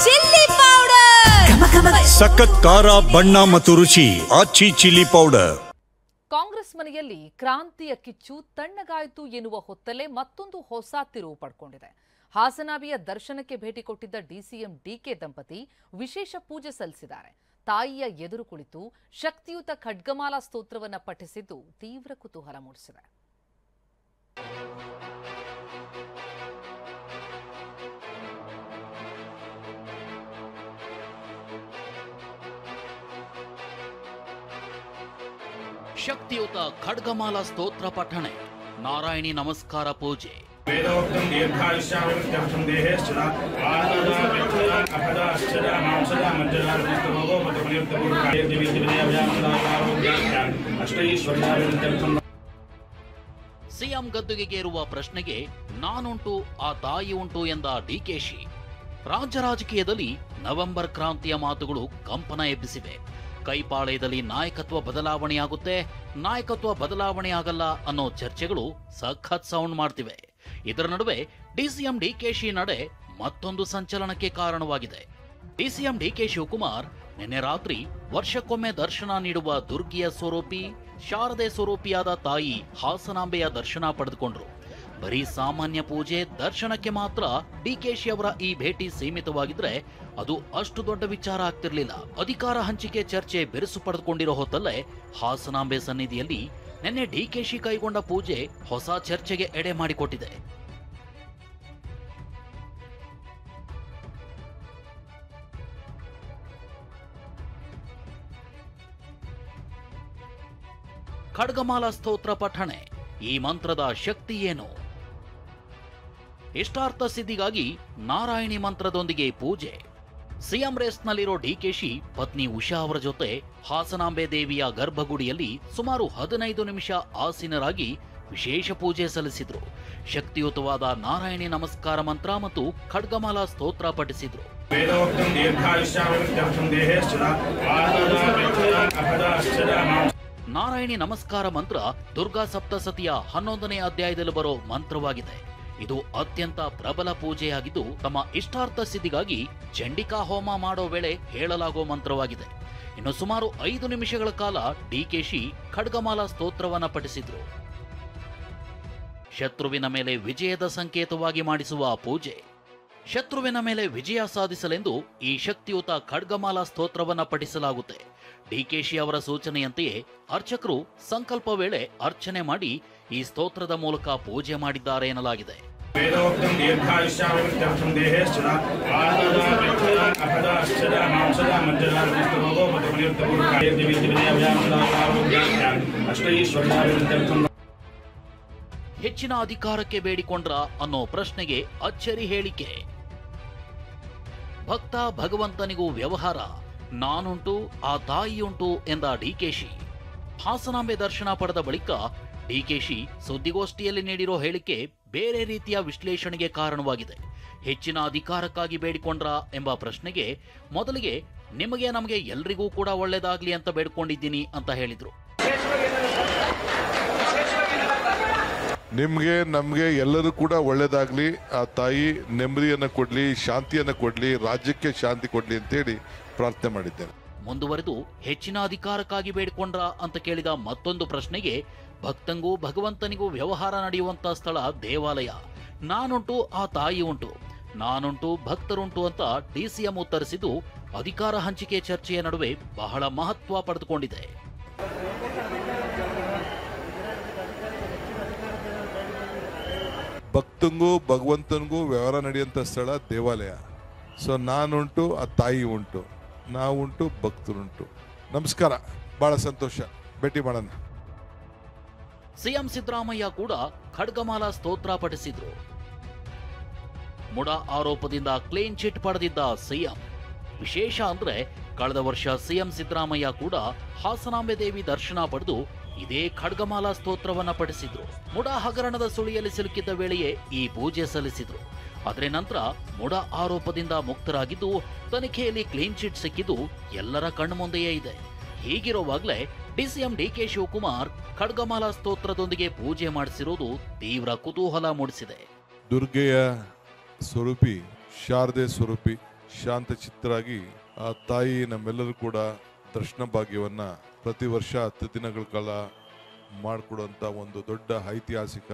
Chilli powder, ಸಖತ್ ಖಾರ ಬಣ್ಣ ಮತ್ತು ರುಚಿ ಆಚಿ ಚಿಲ್ಲಿ ಪೌಡರ್. ಕಾಂಗ್ರೆಸ್ ಮನೆಯಲ್ಲಿ ಕ್ರಾಂತಿಯ ಕಿಚ್ಚು ತಣ್ಣಗಾಯಿತು ಎನ್ನುವ ಹೊತ್ತಲ್ಲೇ ಮತ್ತೊಂದು ಹೊಸ ತಿರುವು ಪಡ್ಕೊಂಡಿದೆ. ಹಾಸನಾಂಬೆಯ ದರ್ಶನಕ್ಕೆ ಭೇಟಿ ಕೊಟ್ಟಿದ್ದ ಡಿಸಿಎಂ ಡಿಕೆ ದಂಪತಿ ವಿಶೇಷ ಪೂಜೆ ಸಲ್ಲಿಸಿದ್ದಾರೆ. ತಾಯಿಯ ಎದುರು ಕುಳಿತು ಶಕ್ತಿಯುತ ಖಡ್ಗಮಾಲಾ ಸ್ತೋತ್ರವನ್ನು ಪಠಿಸಿದ್ದು ತೀವ್ರ ಕುತೂಹಲ ಮೂಡಿಸಿದೆ. ಶಕ್ತಿಯುತ ಖಡ್ಗಮಾಲಾ ಸ್ತೋತ್ರ ಪಠಣೆ, ನಾರಾಯಣಿ ನಮಸ್ಕಾರ ಪೂಜೆ. ವೇದೋಕ್ತಂ ದೀರ್ಘಾಯುಷ್ಯಾಭಿವೃದ್ಧ್ಯರ್ಥಂ ದೇಹೇಶ್ಚ ಸಿಎಂ ಗದ್ದುಗೆಗೆ ಇರುವ ಪ್ರಶ್ನೆಗೆ ನಾನುಂಟು ಆ ತಾಯಿ ಉಂಟು ಎಂದ ಡಿಕೆಶಿ. ರಾಜ್ಯ ರಾಜಕೀಯದಲ್ಲಿ ನವೆಂಬರ್ ಕ್ರಾಂತಿಯ ಮಾತುಗಳು ಕಂಪನ ಎಬ್ಬಿಸಿವೆ. ಕೈಪಾಳ್ಯದಲ್ಲಿ ನಾಯಕತ್ವ ಬದಲಾವಣೆಯಾಗುತ್ತೆ, ನಾಯಕತ್ವ ಬದಲಾವಣೆ ಆಗಲ್ಲ ಅನ್ನೋ ಚರ್ಚೆಗಳು ಸಖತ್ ಸೌಂಡ್ ಮಾಡ್ತಿವೆ. ಇದರ ನಡುವೆ ಡಿಸಿಎಂ ಡಿಕೆಶಿ ನಡೆ ಮತ್ತೊಂದು ಸಂಚಲನಕ್ಕೆ ಕಾರಣವಾಗಿದೆ. ಡಿಸಿಎಂ ಡಿಕೆ ಶಿವಕುಮಾರ್ ನಿನ್ನೆ ರಾತ್ರಿ ವರ್ಷಕ್ಕೊಮ್ಮೆ ದರ್ಶನ ನೀಡುವ ದುರ್ಗಿಯ ಸ್ವರೂಪಿ, ಶಾರದೆ ಸ್ವರೂಪಿಯಾದ ತಾಯಿ ಹಾಸನಾಂಬೆಯ ದರ್ಶನ ಪಡೆದುಕೊಂಡ್ರು. ಬರೀ ಸಾಮಾನ್ಯ ಪೂಜೆ ದರ್ಶನಕ್ಕೆ ಮಾತ್ರ ಡಿಕೆಶಿ ಅವರ ಈ ಭೇಟಿ ಸೀಮಿತವಾಗಿದ್ರೆ ಅದು ಅಷ್ಟು ದೊಡ್ಡ ವಿಚಾರ ಆಗ್ತಿರ್ಲಿಲ್ಲ. ಅಧಿಕಾರ ಹಂಚಿಕೆ ಚರ್ಚೆ ಬಿರುಸು ಪಡೆದುಕೊಂಡಿರೋ ಹೊತ್ತಲ್ಲೇ ಹಾಸನಾಂಬೆ ಸನ್ನಿಧಿಯಲ್ಲಿ ನಿನ್ನೆ ಡಿಕೆಶಿ ಕೈಗೊಂಡ ಪೂಜೆ ಹೊಸ ಚರ್ಚೆಗೆ ಎಡೆ ಮಾಡಿಕೊಟ್ಟಿದೆ. ಖಡ್ಗಮಾಲಾ ಸ್ತೋತ್ರ ಪಠಣೆ, ಈ ಮಂತ್ರದ ಶಕ್ತಿ ಏನು? ಇಷ್ಟಾರ್ಥ ಸಿದ್ಧಿಗಾಗಿ ನಾರಾಯಣಿ ಮಂತ್ರದೊಂದಿಗೆ ಪೂಜೆ. ಸಿಎಂ ರೇಸ್ನಲ್ಲಿರೋ ಡಿಕೆಶಿ ಪತ್ನಿ ಉಷಾ ಅವರ ಜೊತೆ ಹಾಸನಾಂಬೆ ದೇವಿಯ ಗರ್ಭಗುಡಿಯಲ್ಲಿ ಸುಮಾರು 15 ನಿಮಿಷ ಆಸೀನರಾಗಿ ವಿಶೇಷ ಪೂಜೆ ಸಲ್ಲಿಸಿದ್ರು. ಶಕ್ತಿಯುತವಾದ ನಾರಾಯಣಿ ನಮಸ್ಕಾರ ಮಂತ್ರ ಮತ್ತು ಖಡ್ಗಮಾಲಾ ಸ್ತೋತ್ರ ಪಠಿಸಿದ್ರು. ವೇದೋಕ್ತಂ ದೀರ್ಘಾಯುಷ್ಯಾಭಿವೃದ್ಧ್ಯರ್ಥಂ ದೇಹೇಶ್ಚ ನಾರಾಯಣಿ ನಮಸ್ಕಾರ ಮಂತ್ರ ದುರ್ಗಾ ಸಪ್ತಸತಿಯ 11ನೇ ಅಧ್ಯಾಯದಲ್ಲಿ ಬರೋ ಮಂತ್ರವಾಗಿದೆ. ಇದು ಅತ್ಯಂತ ಪ್ರಬಲ ಪೂಜೆಯಾಗಿದ್ದು ತಮ್ಮ ಇಷ್ಟಾರ್ಥ ಸಿದ್ಧಿಗಾಗಿ ಚಂಡಿಕಾ ಹೋಮ ಮಾಡೋ ವೇಳೆ ಹೇಳಲಾಗುವ ಮಂತ್ರವಾಗಿದೆ. ಇನ್ನು ಸುಮಾರು 5 ನಿಮಿಷಗಳ ಕಾಲ ಡಿಕೆಶಿ ಖಡ್ಗಮಾಲಾ ಸ್ತೋತ್ರವನ್ನ ಪಠಿಸಿದ್ರು. ಶತ್ರುವಿನ ಮೇಲೆ ವಿಜಯದ ಸಂಕೇತವಾಗಿ ಮಾಡಿಸುವ ಪೂಜೆ. ಶತ್ರುವಿನ ಮೇಲೆ ವಿಜಯ ಸಾಧಿಸಲೆಂದು ಈ ಶಕ್ತಿಯುತ ಖಡ್ಗಮಾಲಾ ಸ್ತೋತ್ರವನ್ನ ಪಠಿಸಲಾಗುತ್ತೆ. ಡಿಕೆಶಿ ಅವರ ಸೂಚನೆಯಂತೆಯೇ ಅರ್ಚಕರು ಸಂಕಲ್ಪ ವೇಳೆ ಅರ್ಚನೆ ಮಾಡಿ ಈ ಸ್ತೋತ್ರದ ಮೂಲಕ ಪೂಜೆ ಮಾಡಿದ್ದಾರೆ ಎನ್ನಲಾಗಿದೆ. ವೇದೋಕ್ತಂ ದೀರ್ಘಾಯುಷ್ಯಾಭಿವೃದ್ಧ್ಯರ್ಥಂ ದೇಹೇಶ್ಚ ಹೆಚ್ಚಿನ ಅಧಿಕಾರಕ್ಕೆ ಬೇಡಿಕೊಂಡ್ರ ಅನ್ನೋ ಪ್ರಶ್ನೆಗೆ ಅಚ್ಚರಿ ಹೇಳಿಕೆ. ಭಕ್ತ ಭಗವಂತನಿಗೂ ವ್ಯವಹಾರ, ನಾನುಂಟು ಆ ತಾಯಿಯುಂಟು ಎಂದ ಡಿಕೆಶಿ. ಹಾಸನಾಂಬೆ ದರ್ಶನ ಪಡೆದ ಬಳಿಕ ಡಿಕೆಶಿ ಸುದ್ದಿಗೋಷ್ಠಿಯಲ್ಲಿ ನೀಡಿರೋ ಹೇಳಿಕೆ ಬೇರೆ ರೀತಿಯ ವಿಶ್ಲೇಷಣೆಗೆ ಕಾರಣವಾಗಿದೆ. ಹೆಚ್ಚಿನ ಅಧಿಕಾರಕ್ಕಾಗಿ ಬೇಡಿಕೊಂಡ್ರ ಎಂಬ ಪ್ರಶ್ನೆಗೆ ಮೊದಲಿಗೆ ನಿಮಗೆ ನಮಗೆ ಎಲ್ರಿಗೂ ಕೂಡ ಒಳ್ಳೇದಾಗ್ಲಿ ಅಂತ ಬೇಡ್ಕೊಂಡಿದ್ದೀನಿ ಅಂತ ಹೇಳಿದ್ರು. ನಿಮಗೆ ನಮಗೆ ಎಲ್ಲರೂ ಕೂಡ ಒಳ್ಳೇದಾಗ್ಲಿ, ಆ ತಾಯಿ ನೆಮ್ಮದಿಯನ್ನು ಕೊಡ್ಲಿ, ಶಾಂತಿಯನ್ನು ಕೊಡ್ಲಿ, ರಾಜ್ಯಕ್ಕೆ ಶಾಂತಿ ಕೊಡ್ಲಿ ಅಂತೇಳಿ ಪ್ರಾರ್ಥನೆ ಮಾಡಿದ್ದೇನೆ. ಮುಂದುವರೆದು ಹೆಚ್ಚಿನ ಅಧಿಕಾರಕ್ಕಾಗಿ ಬೇಡಿಕೊಂಡ್ರ ಅಂತ ಕೇಳಿದ ಮತ್ತೊಂದು ಪ್ರಶ್ನೆಗೆ ಭಕ್ತಂಗೂ ಭಗವಂತನಿಗೂ ವ್ಯವಹಾರ ನಡೆಯುವಂತ ಸ್ಥಳ ದೇವಾಲಯ, ನಾನುಂಟು ಆ ತಾಯಿ ಉಂಟು, ನಾನುಂಟು ಭಕ್ತರುಂಟು ಅಂತ ಡಿಸಿಎಂ ಉತ್ತರಿಸಿದ್ದು ಅಧಿಕಾರ ಹಂಚಿಕೆ ಚರ್ಚೆಯ ನಡುವೆ ಬಹಳ ಮಹತ್ವ ಪಡೆದುಕೊಂಡಿದೆ. ಭಕ್ತಂಗೂ ಭಗವಂತನಿಗೂ ವ್ಯವಹಾರ ನಡೆಯುವಂಥ ಸ್ಥಳ ದೇವಾಲಯ. ಸೊ ನಾನುಂಟು ಆ ತಾಯಿ ಉಂಟು, ನಾವುಂಟು ಭಕ್ತರುಂಟು. ನಮಸ್ಕಾರ, ಬಹಳ ಸಂತೋಷ, ಭೇಟಿ ಮಾಡೋಣ. ಸಿಎಂ ಸಿದ್ದರಾಮಯ್ಯ ಕೂಡ ಖಡ್ಗಮಾಲಾ ಸ್ತೋತ್ರ ಪಠಿಸಿದ್ರು. ಮುಡ ಆರೋಪದಿಂದ ಕ್ಲೀನ್ ಚಿಟ್ ಪಡೆದಿದ್ದ ಸಿಎಂ. ವಿಶೇಷ ಅಂದ್ರೆ ಕಳೆದ ವರ್ಷ ಸಿಎಂ ಸಿದ್ದರಾಮಯ್ಯ ಕೂಡ ಹಾಸನಾಂಬೆ ದೇವಿ ದರ್ಶನ ಪಡೆದು ಇದೇ ಖಡ್ಗಮಾಲಾ ಸ್ತೋತ್ರವನ್ನ ಪಠಿಸಿದ್ರು. ಮುಡ ಹಗರಣದ ಸುಳಿಯಲ್ಲಿ ಸಿಲುಕಿದ್ದ ವೇಳೆಯೇ ಈ ಪೂಜೆ ಸಲ್ಲಿಸಿದ್ರು. ಆದರೆ ನಂತರ ಮುಡ ಆರೋಪದಿಂದ ಮುಕ್ತರಾಗಿದ್ದು ತನಿಖೆಯಲ್ಲಿ ಕ್ಲೀನ್ ಚಿಟ್ ಸಿಕ್ಕಿದ್ದು ಎಲ್ಲರ ಕಣ್ಮುಂದೆಯೇ ಇದೆ. ಹೀಗಿರುವಾಗಲೇ ಡಿಸಿಎಂ ಡಿಕೆ ಶಿವಕುಮಾರ್ ಖಡ್ಗಮಾಲಾ ಸ್ತೋತ್ರದೊಂದಿಗೆ ಪೂಜೆ ಮಾಡಿಸಿರುವುದು ತೀವ್ರ ಕುತೂಹಲ ಮೂಡಿಸಿದೆ. ದುರ್ಗೆಯ ಸ್ವರೂಪಿ, ಶಾರದೆ ಸ್ವರೂಪಿ, ಶಾಂತಚಿತ್ತರಾಗಿ ಆ ತಾಯಿ ನಮ್ಮೆಲ್ಲರೂ ಕೂಡ ದರ್ಶನ ಭಾಗ್ಯವನ್ನ ಪ್ರತಿ ವರ್ಷ 10 ದಿನಗಳ ಕಾಲ ಮಾಡಿಕೊಡುವಂತ ಒಂದು ದೊಡ್ಡ ಐತಿಹಾಸಿಕ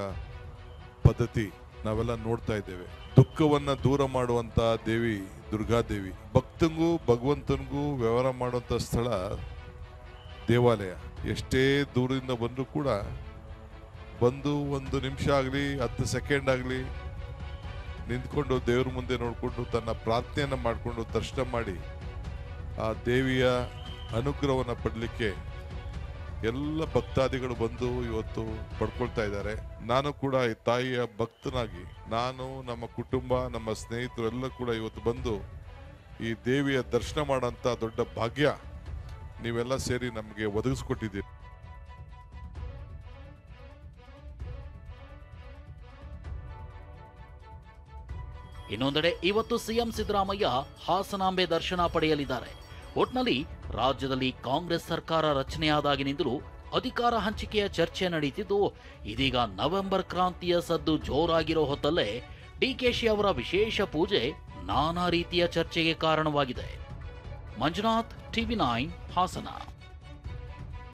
ಪದ್ಧತಿ ನಾವೆಲ್ಲ ನೋಡ್ತಾ ಇದ್ದೇವೆ. ದುಃಖವನ್ನ ದೂರ ಮಾಡುವಂತ ದೇವಿ ದುರ್ಗಾದೇವಿ. ಭಕ್ತಂಗೂ ಭಗವಂತನಿಗೂ ವ್ಯವಹಾರ ಮಾಡುವಂತ ಸ್ಥಳ ದೇವಾಲಯ. ಎಷ್ಟೇ ದೂರದಿಂದ ಬಂದರೂ ಕೂಡ ಬಂದು 1 ನಿಮಿಷ ಆಗಲಿ 10 ಸೆಕೆಂಡ್ ಆಗಲಿ ನಿಂತ್ಕೊಂಡು ದೇವ್ರ ಮುಂದೆ ನೋಡಿಕೊಂಡು ತನ್ನ ಪ್ರಾರ್ಥನೆಯನ್ನು ಮಾಡಿಕೊಂಡು ದರ್ಶನ ಮಾಡಿ ಆ ದೇವಿಯ ಅನುಗ್ರಹವನ್ನು ಪಡಲಿಕ್ಕೆ ಎಲ್ಲ ಭಕ್ತಾದಿಗಳು ಬಂದು ಇವತ್ತು ಪಡ್ಕೊಳ್ತಾ ಇದ್ದಾರೆ. ನಾನು ಕೂಡ ಈ ತಾಯಿಯ ಭಕ್ತನಾಗಿ ನಾನು, ನಮ್ಮ ಕುಟುಂಬ, ನಮ್ಮ ಸ್ನೇಹಿತರು ಎಲ್ಲ ಕೂಡ ಇವತ್ತು ಬಂದು ಈ ದೇವಿಯ ದರ್ಶನ ಮಾಡೋಂಥ ದೊಡ್ಡ ಭಾಗ್ಯ ನೀವೆಲ್ಲ ಸೇರಿ ನಮಗೆ ಒದಗಿಸ್ಕೊಟ್ಟಿದ್ದೀರಿ. ಇನ್ನೊಂದೆಡೆ ಇವತ್ತು ಸಿಎಂ ಸಿದ್ದರಾಮಯ್ಯ ಹಾಸನಾಂಬೆ ದರ್ಶನ ಪಡೆಯಲಿದ್ದಾರೆ. ಒಟ್ನಲ್ಲಿ ರಾಜ್ಯದಲ್ಲಿ ಕಾಂಗ್ರೆಸ್ ಸರ್ಕಾರ ರಚನೆಯಾದಾಗಿನಿಂದಲೂ ಅಧಿಕಾರ ಹಂಚಿಕೆಯ ಚರ್ಚೆ ನಡೀತಿದ್ದು, ಇದೀಗ ನವೆಂಬರ್ ಕ್ರಾಂತಿಯ ಸದ್ದು ಜೋರಾಗಿರೋ ಹೊತ್ತಲ್ಲೇ ಡಿಕೆಶಿ ಅವರ ವಿಶೇಷ ಪೂಜೆ ನಾನಾ ರೀತಿಯ ಚರ್ಚೆಗೆ ಕಾರಣವಾಗಿದೆ. ಮಂಜುನಾಥ್, TV9 ಹಾಸನ.